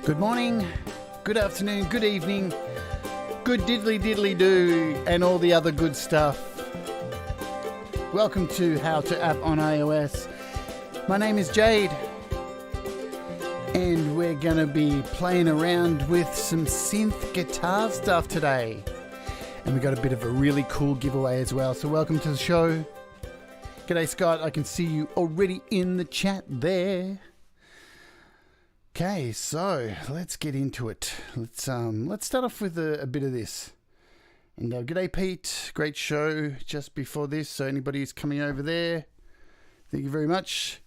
Good morning, good afternoon, good evening, good diddly diddly do, and all the other good stuff. Welcome to How to App on iOS. My name is Jade, and we're going to be playing around with some synth guitar stuff today. And we got a bit of a really cool giveaway as well, so welcome to the show. G'day Scott, I can see you already in the chat there. Okay, so let's get into it. Let's start off with a bit of this. And g'day Pete, great show just before this. So anybody who's coming over there, thank you very much.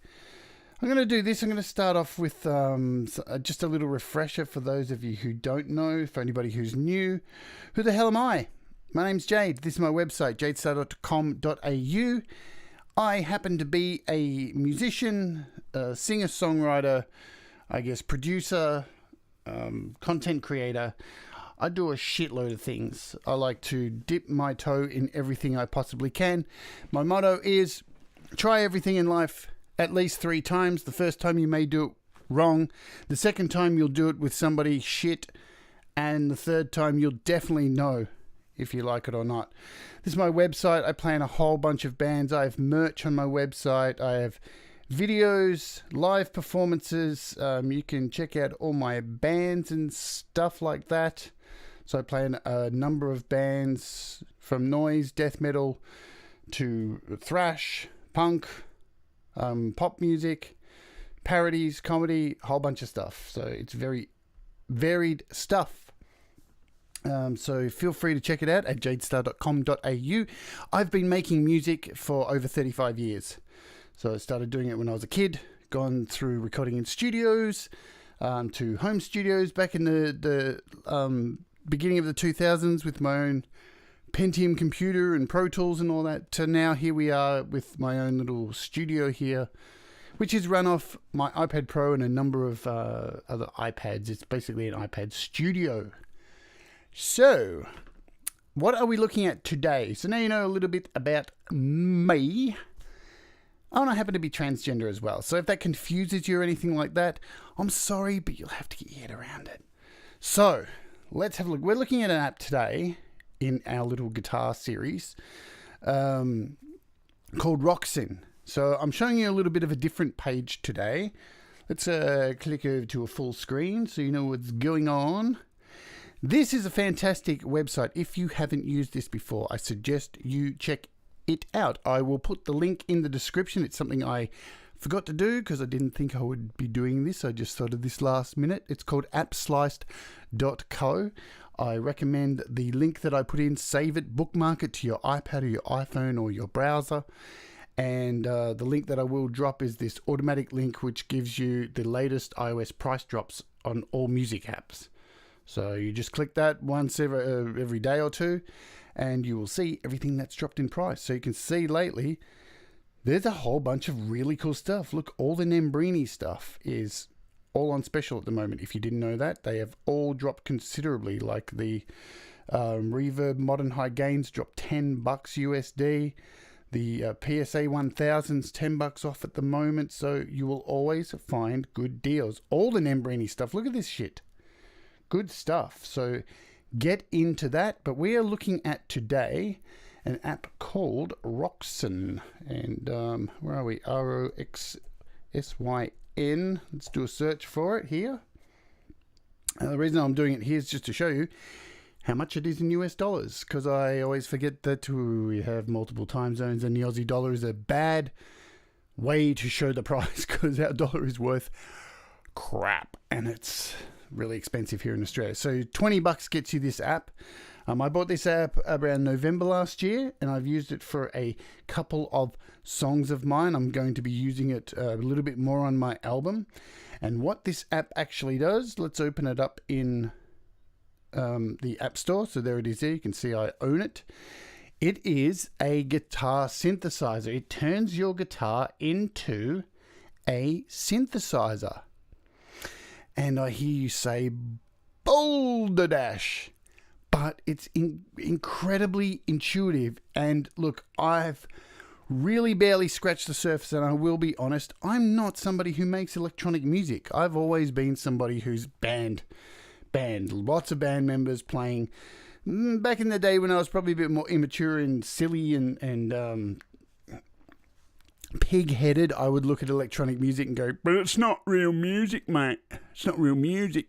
I'm going to do this. I'm going to start off with just a little refresher for those of you who don't know. For anybody who's new, who the hell am I? My name's Jade. This is my website, jadestarr.com.au. I happen to be a musician, a singer-songwriter, I guess producer, content creator. I do a shitload of things. I like to dip my toe in everything I possibly can. My motto is try everything in life at least 3 times. The first time you may do it wrong. The second time you'll do it with somebody shit. And the third time you'll definitely know if you like it or not. This is my website. I play in a whole bunch of bands. I have merch on my website. I have videos, live performances. You can check out all my bands and stuff like that. So I play in a number of bands, from noise, death metal, to thrash, punk, pop music, parodies, comedy, a whole bunch of stuff. So it's very varied stuff. So feel free to check it out at jadestarr.com.au. I've been making music for over 35 years. So I started doing it when I was a kid, gone through recording in studios, to home studios back in the beginning of the 2000s with my own Pentium computer and Pro Tools and all that, to now here we are with my own little studio here, which is run off my iPad Pro and a number of other iPads. It's basically an iPad studio. So, what are we looking at today? So now you know a little bit about me. Oh, and I happen to be transgender as well. So if that confuses you or anything like that, I'm sorry, but you'll have to get your head around it. So let's have a look. We're looking at an app today in our little guitar series called Roxxin. So I'm showing you a little bit of a different page today. Let's click over to a full screen so you know what's going on. This is a fantastic website. If you haven't used this before, I suggest you check it out. I will put the link in the description. It's something I forgot to do because I didn't think I would be doing this. I just thought of this last minute. It's called appsliced.co. I recommend the link that I put in, save it, bookmark it to your iPad or your iPhone or your browser. And the link that I will drop is this automatic link which gives you the latest iOS price drops on all music apps. So you just click that once every day or two, and you will see everything that's dropped in price. So you can see lately, there's a whole bunch of really cool stuff. Look, all the Nembrini stuff is all on special at the moment. If you didn't know that, they have all dropped considerably. Like the Reverb Modern High Gains dropped $10 USD. The PSA 1000's $10 off at the moment. So you will always find good deals. All the Nembrini stuff. Look at this shit. Good stuff. So get into that. But we are looking at today an app called Roxxin. And where are we? Roxsyn. Let's do a search for it here. The reason I'm doing it here is just to show you how much it is in US dollars, because I always forget that we have multiple time zones and the Aussie dollar is a bad way to show the price because our dollar is worth crap and it's really expensive here in Australia. So $20 gets you this app. I bought this app around November last year and I've used it for a couple of songs of mine. I'm going to be using it a little bit more on my album. And what this app actually does, let's open it up in the App Store. So there it is there. You can see I own it. It is a guitar synthesizer. It turns your guitar into a synthesizer. And I hear you say, Boulder Dash. But it's incredibly intuitive. And look, I've really barely scratched the surface, and I will be honest, I'm not somebody who makes electronic music. I've always been somebody who's band. Lots of band members playing. Back in the day when I was probably a bit more immature and silly and pig-headed, I would look at electronic music and go, but it's not real music, mate. It's not real music.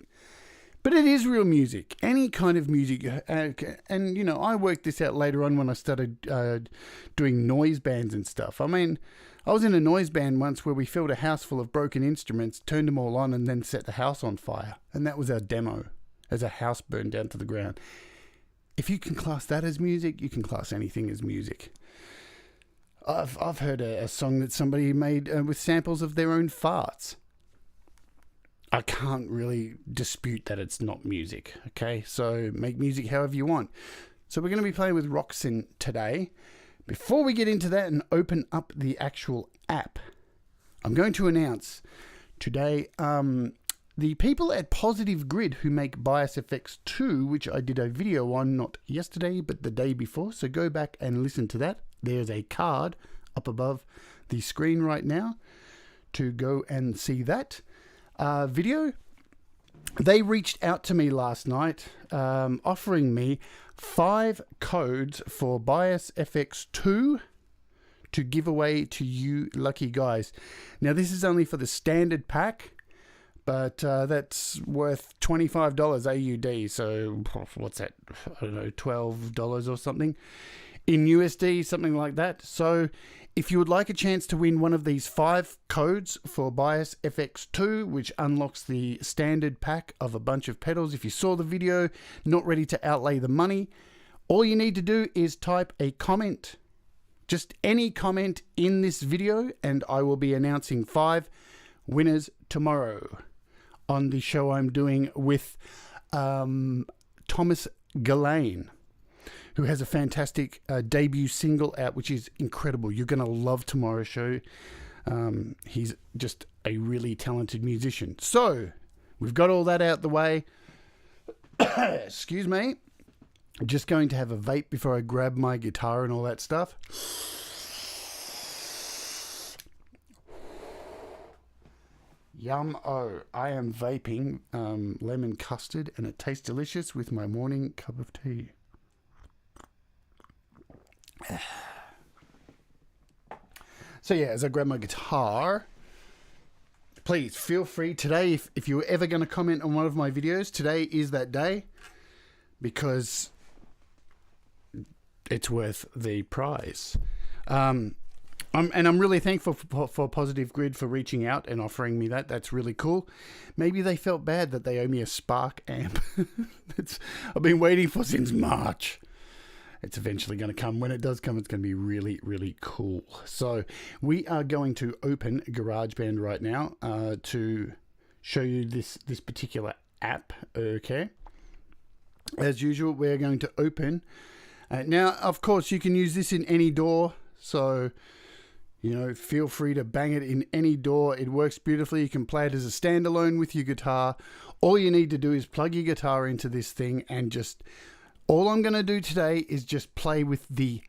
But it is real music. Any kind of music. And, you know, I worked this out later on when I started doing noise bands and stuff. I mean, I was in a noise band once where we filled a house full of broken instruments, turned them all on, and then set the house on fire. And that was our demo, as a house burned down to the ground. If you can class that as music, you can class anything as music. I've heard a song that somebody made with samples of their own farts. I can't really dispute that it's not music, okay? So make music however you want. So we're going to be playing with Roxxin today. Before we get into that and open up the actual app, I'm going to announce today the people at Positive Grid who make Bias FX 2, which I did a video on not yesterday but the day before. So go back and listen to that. There's a card up above the screen right now to go and see that video. They reached out to me last night offering me 5 codes for Bias FX 2 to give away to you lucky guys. Now this is only for the standard pack, but that's worth $25 AUD. So what's that? I don't know, $12 or something in USD, something like that. So if you would like a chance to win one of these 5 codes for Bias FX 2, which unlocks the standard pack of a bunch of pedals, if you saw the video, not ready to outlay the money, all you need to do is type a comment, just any comment in this video, and I will be announcing 5 winners tomorrow on the show I'm doing with Thomas Gillane, who has a fantastic debut single out, which is incredible. You're going to love tomorrow's show. He's just a really talented musician. So, we've got all that out the way. Excuse me. I'm just going to have a vape before I grab my guitar and all that stuff. Yum-oh. I am vaping lemon custard, and it tastes delicious with my morning cup of tea. So yeah, as I grab my guitar, please feel free today, if you're ever going to comment on one of my videos, today is that day, because it's worth the prize. I'm really thankful for Positive Grid for reaching out and offering me that. That's really cool. Maybe they felt bad that they owe me a Spark amp. I've been waiting for since March. It's eventually going to come. When it does come, it's going to be really, really cool. So we are going to open GarageBand right now to show you this particular app. Okay. As usual, we're going to open. Now, of course, you can use this in any DAW. So, you know, feel free to bang it in any DAW. It works beautifully. You can play it as a standalone with your guitar. All you need to do is plug your guitar into this thing and just... All I'm going to do today is just play with the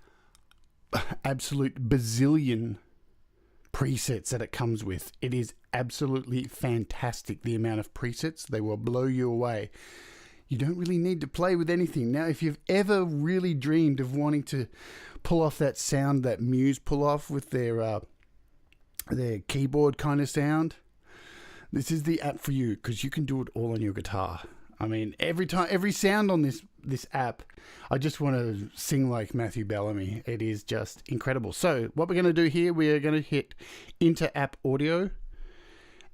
absolute bazillion presets that it comes with. It is absolutely fantastic, the amount of presets. They will blow you away. You don't really need to play with anything. Now, if you've ever really dreamed of wanting to pull off that sound that Muse pull off with their keyboard kind of sound, this is the app for you, because you can do it all on your guitar. I mean, every sound on this app, I just want to sing like Matthew Bellamy. It is just incredible. So what we're going to do here, we are going to hit into app audio,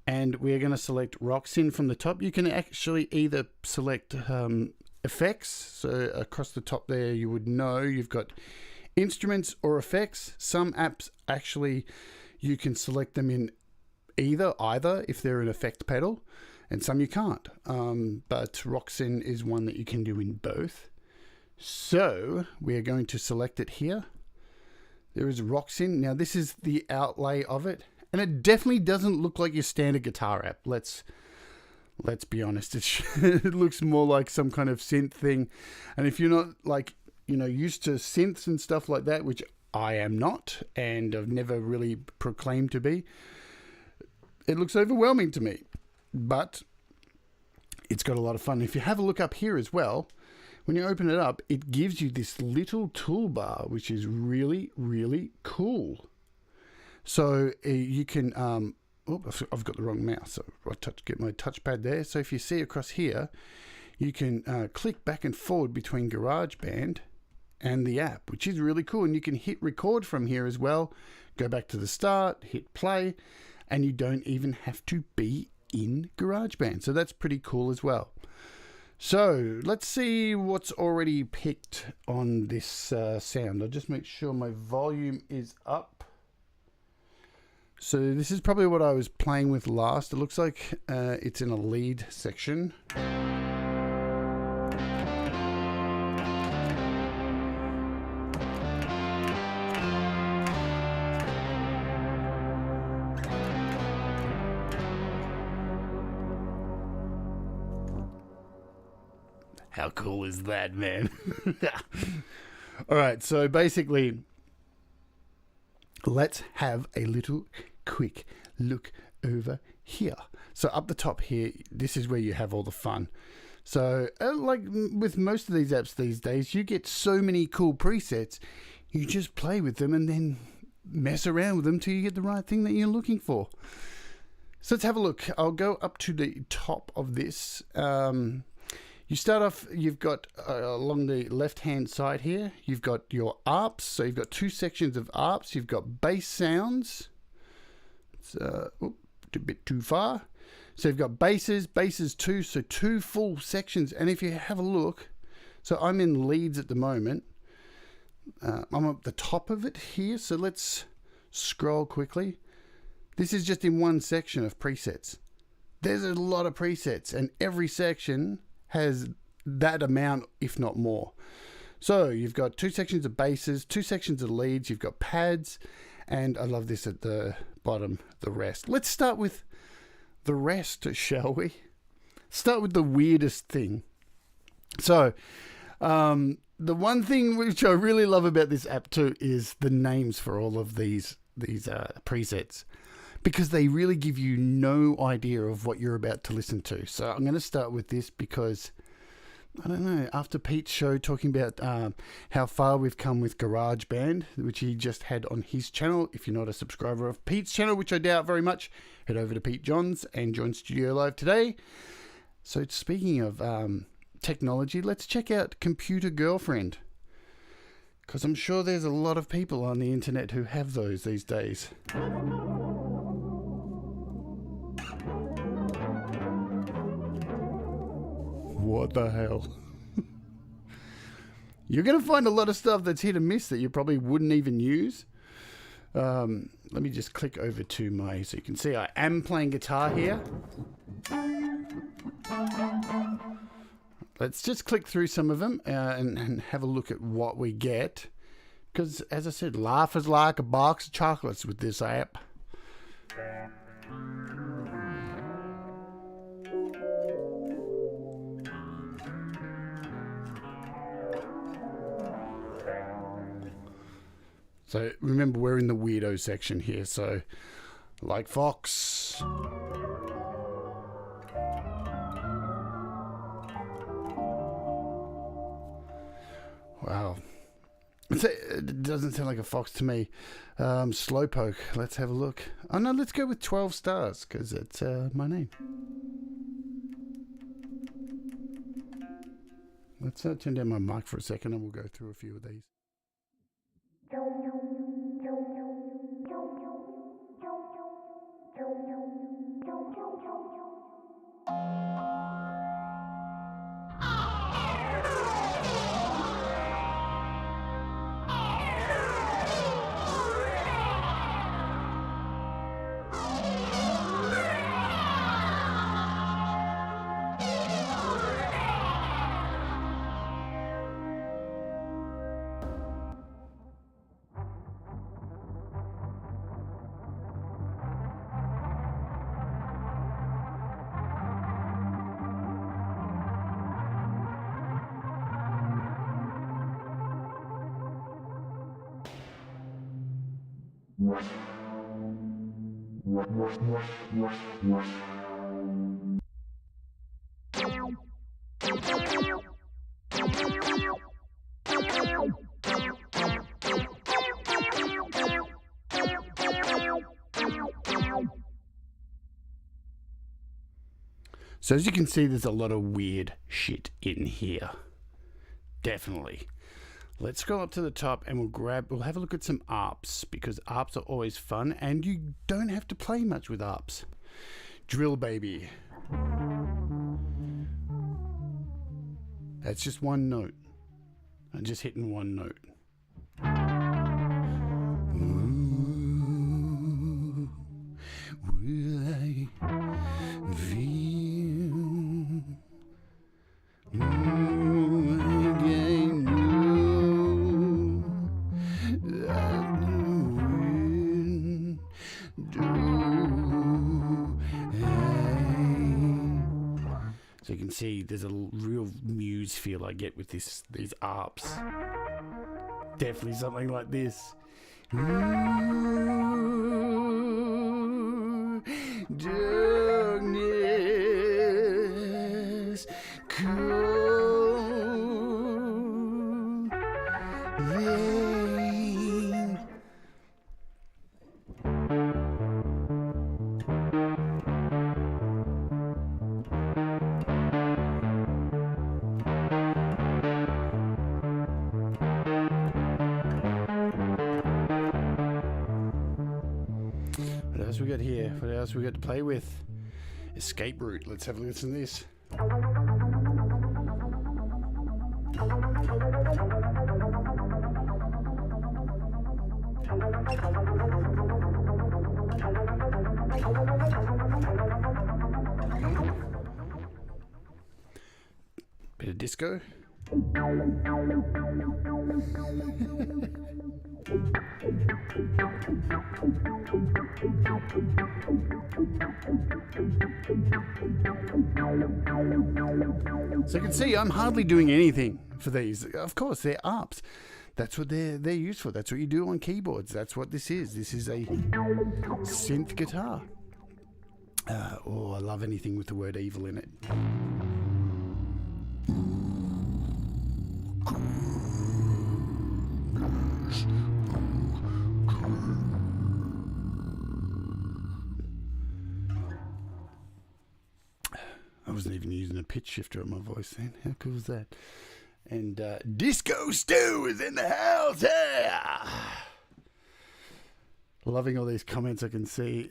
and we are going to select Roxxin from the top. You can actually either select effects. So across the top there, you would know you've got instruments or effects. Some apps actually, you can select them in either if they're an effect pedal. And some you can't, but Roxxin is one that you can do in both. So we are going to select it here. There is Roxxin. Now this is the outlay of it, and it definitely doesn't look like your standard guitar app. Let's be honest. It looks more like some kind of synth thing. And if you're not used to synths and stuff like that, which I am not, and I've never really proclaimed to be. It looks overwhelming to me, but it's got a lot of fun. If you have a look up here as well, when you open it up, it gives you this little toolbar, which is really, really cool. So you can, I've got the wrong mouse, so I get my touchpad there. So if you see across here, you can click back and forward between GarageBand and the app, which is really cool. And you can hit record from here as well. Go back to the start, hit play, and you don't even have to be in GarageBand. So that's pretty cool as well. So let's see what's already picked on this sound. I'll just make sure my volume is up. So this is probably what I was playing with last. It looks like it's in a lead section. How cool is that, man? All right, so basically, let's have a little quick look over here. So up the top here, this is where you have all the fun. So like with most of these apps these days, you get so many cool presets, you just play with them and then mess around with them till you get the right thing that you're looking for. So let's have a look. I'll go up to the top of this. You start off, you've got along the left-hand side here, you've got your ARPs. So you've got two sections of ARPs. You've got bass sounds. It's a bit too far. So you've got basses 2, so 2 full sections. And if you have a look, so I'm in leads at the moment. I'm at the top of it here. So let's scroll quickly. This is just in one section of presets. There's a lot of presets, and every section has that amount, if not more. So you've got 2 sections of basses, 2 sections of leads, you've got pads, and I love this at the bottom, the rest. Let's start with the rest, shall we? Start with the weirdest thing. So the one thing which I really love about this app too is the names for all of these presets, because they really give you no idea of what you're about to listen to. So I'm going to start with this because, I don't know, after Pete's show talking about how far we've come with GarageBand, which he just had on his channel. If you're not a subscriber of Pete's channel, which I doubt very much, head over to Pete Johns and join Studio Live today. So speaking of technology, let's check out Computer Girlfriend, because I'm sure there's a lot of people on the internet who have those these days. What the hell? You're going to find a lot of stuff that's hit and miss that you probably wouldn't even use. Let me just click over to my, so you can see I am playing guitar here. Let's just click through some of them and have a look at what we get. Because, as I said, life is like a box of chocolates with this app. So remember, we're in the weirdo section here. So, like Fox. Wow. It doesn't sound like a Fox to me. Slowpoke. Let's have a look. Oh no, let's go with 12 stars because it's my name. Let's turn down my mic for a second and we'll go through a few of these. So as you can see, there's a lot of weird shit in here. Definitely. Let's go up to the top and we'll have a look at some ARPs, because ARPs are always fun and you don't have to play much with ARPs. Drill baby. That's just one note. I'm just hitting one note. Ooh, will I feel again? So you can see there's a real Muse feel I get with these ARPs. Definitely something like this. Ooh, darkness, cold rain. What else we got here? What else we got to play with? Escape route. Let's have a listen to this. Bit of disco. So you can see I'm hardly doing anything for these. Of course, they're ARPs. That's what they're used for. That's what you do on keyboards. That's what this is. This is a synth guitar. I love anything with the word evil in it. I wasn't even using a pitch shifter on my voice then. How cool is that? And Disco Stew is in the house. Yeah! Loving all these comments I can see.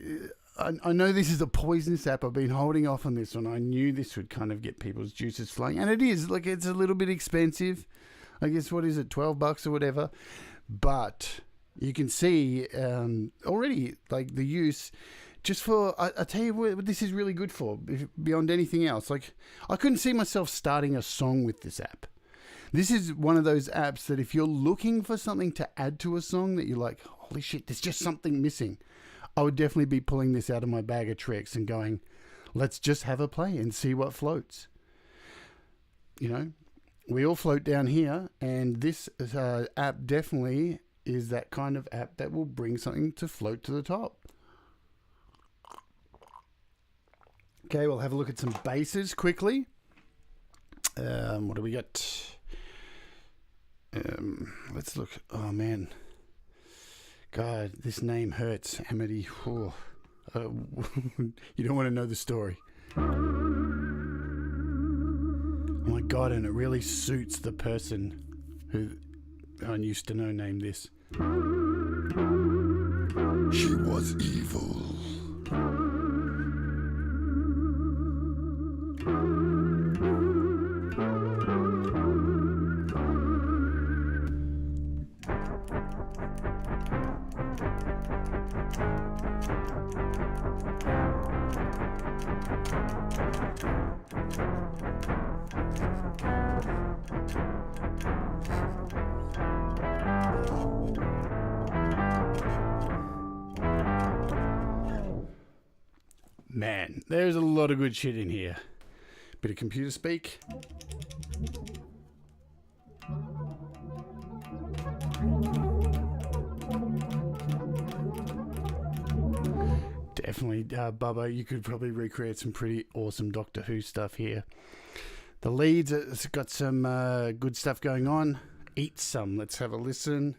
I know this is a poisonous app. I've been holding off on this one. I knew this would kind of get people's juices flowing. And it is. Like, it's a little bit expensive. I guess, what is it, $12 or whatever? But you can see already, like, the use... Just for, I tell you what this is really good for, beyond anything else. Like, I couldn't see myself starting a song with this app. This is one of those apps that if you're looking for something to add to a song that you're like, holy shit, there's just something missing, I would definitely be pulling this out of my bag of tricks and going, let's just have a play and see what floats. You know, we all float down here, and this app definitely is that kind of app that will bring something to float to the top. Okay, we'll have a look at some basses quickly. What do we got? Let's look. Oh, man. God, this name hurts, Amity. Oh. You don't want to know the story. Oh, my God, and it really suits the person who I used to know named this. She was evil. Man, there's a lot of good shit in here. Bit of computer speak. definitely, Bubba, you could probably recreate some pretty awesome Doctor Who stuff here. The leads, it's got some good stuff going on. Eat some. Let's have a listen.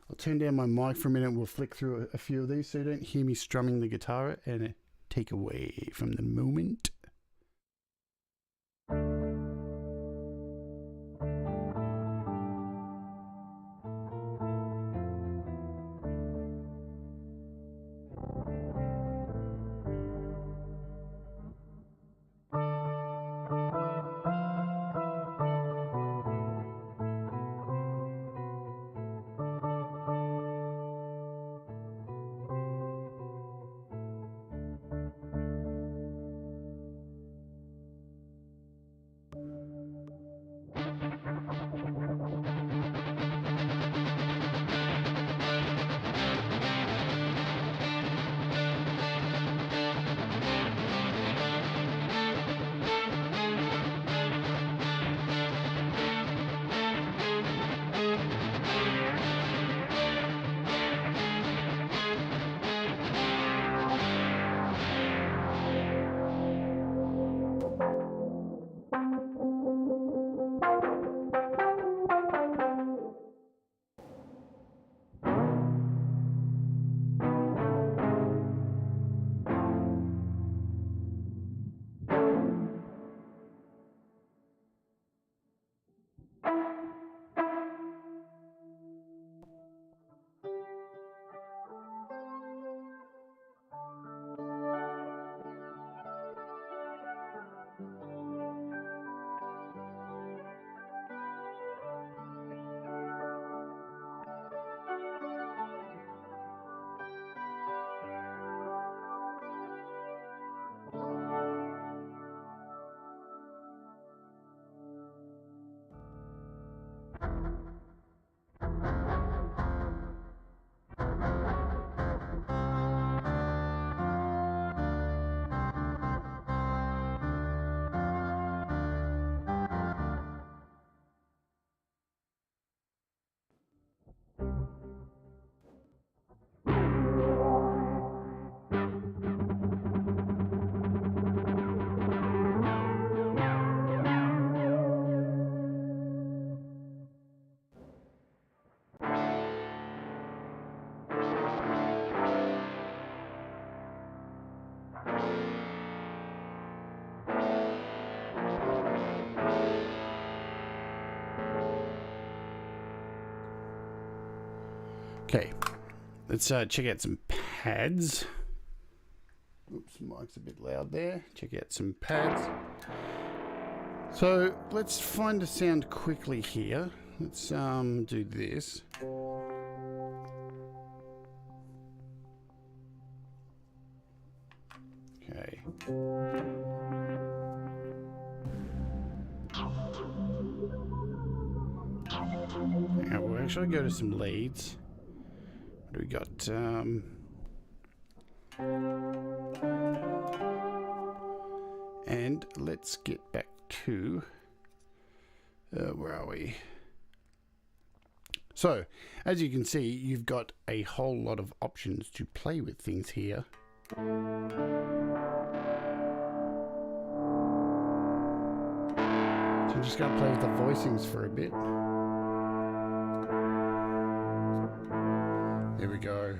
I'll turn down my mic for a minute. We'll flick through a few of these so you don't hear me strumming the guitar and take away from the moment. Okay, let's check out some pads. Oops, mic's a bit loud there. Check out some pads. So let's find a sound quickly here. Let's do this. Okay. Now we'll actually go to some leads. What do we got? And let's get back to where are we? So, as you can see, you've got a whole lot of options to play with things here. So I'm just going to play with the voicings for a bit. There we go.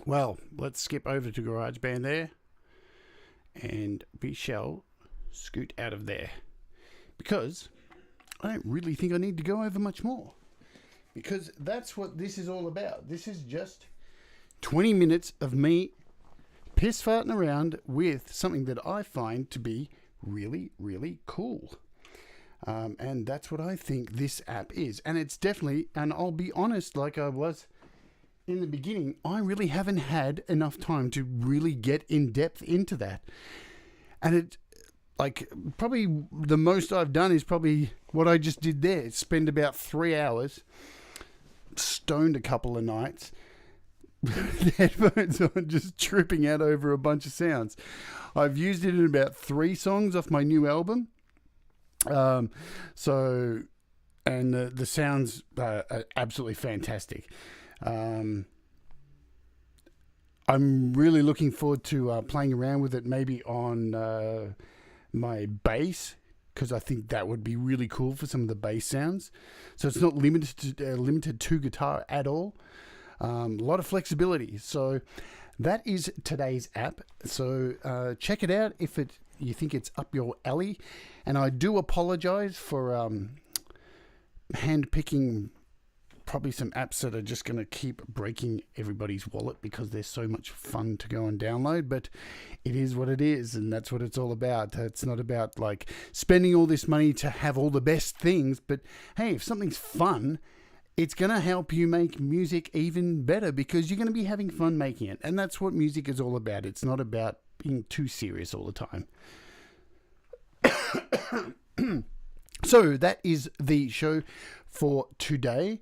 Well, let's skip over to GarageBand there, and we shall scoot out of there, because I don't really think I need to go over much more, because that's what this is all about. This is just 20 minutes of me piss farting around with something that I find to be really, really cool. And that's what I think this app is. And it's definitely, and I'll be honest, like I was in the beginning, I really haven't had enough time to really get in depth into that. And it, like, probably the most I've done is probably what I just did there. Spend about 3 hours, stoned a couple of nights, the headphones on, just tripping out over a bunch of sounds. I've used it in about 3 songs off my new album. And the sounds are absolutely fantastic. I'm really looking forward to playing around with it, maybe on my bass, because I think that would be really cool for some of the bass sounds. So it's not limited to guitar at all. A lot of flexibility. So that is today's app. So check it out if you think it's up your alley. And I do apologize for hand-picking probably some apps that are just going to keep breaking everybody's wallet because they're so much fun to go and download. But it is what it is, and that's what it's all about. It's not about like spending all this money to have all the best things. But hey, if something's fun, it's going to help you make music even better because you're going to be having fun making it. And that's what music is all about. It's not about being too serious all the time. So that is the show for today.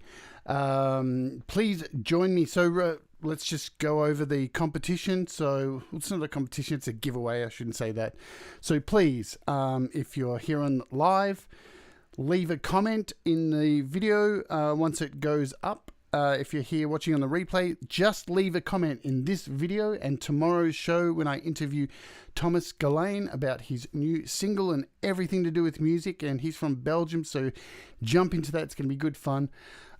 Please join me. So let's just go over the competition. So it's not a competition, it's a giveaway. I shouldn't say that. So please, if you're here on live, leave a comment in the video once it goes up. If you're here watching on the replay, just leave a comment in this video and tomorrow's show when I interview Thomas Gallane about his new single and everything to do with music. And he's from Belgium, so jump into that. It's going to be good fun.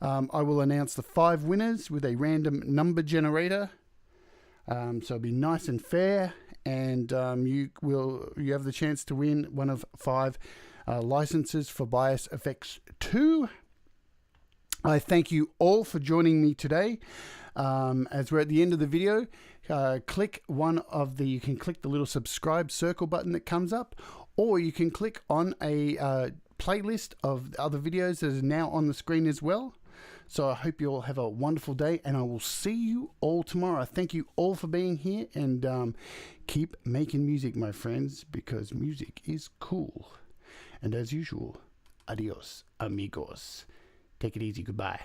I will announce the 5 winners with a random number generator. So it'll be nice and fair. And you have the chance to win one of 5 licenses for Bias Effects 2. I thank you all for joining me today. As we're at the end of the video, you can click the little subscribe circle button that comes up, or you can click on a playlist of other videos that is now on the screen as well. So I hope you all have a wonderful day, and I will see you all tomorrow. Thank you all for being here, and keep making music, my friends, because music is cool. And as usual, adios, amigos. Take it easy. Goodbye.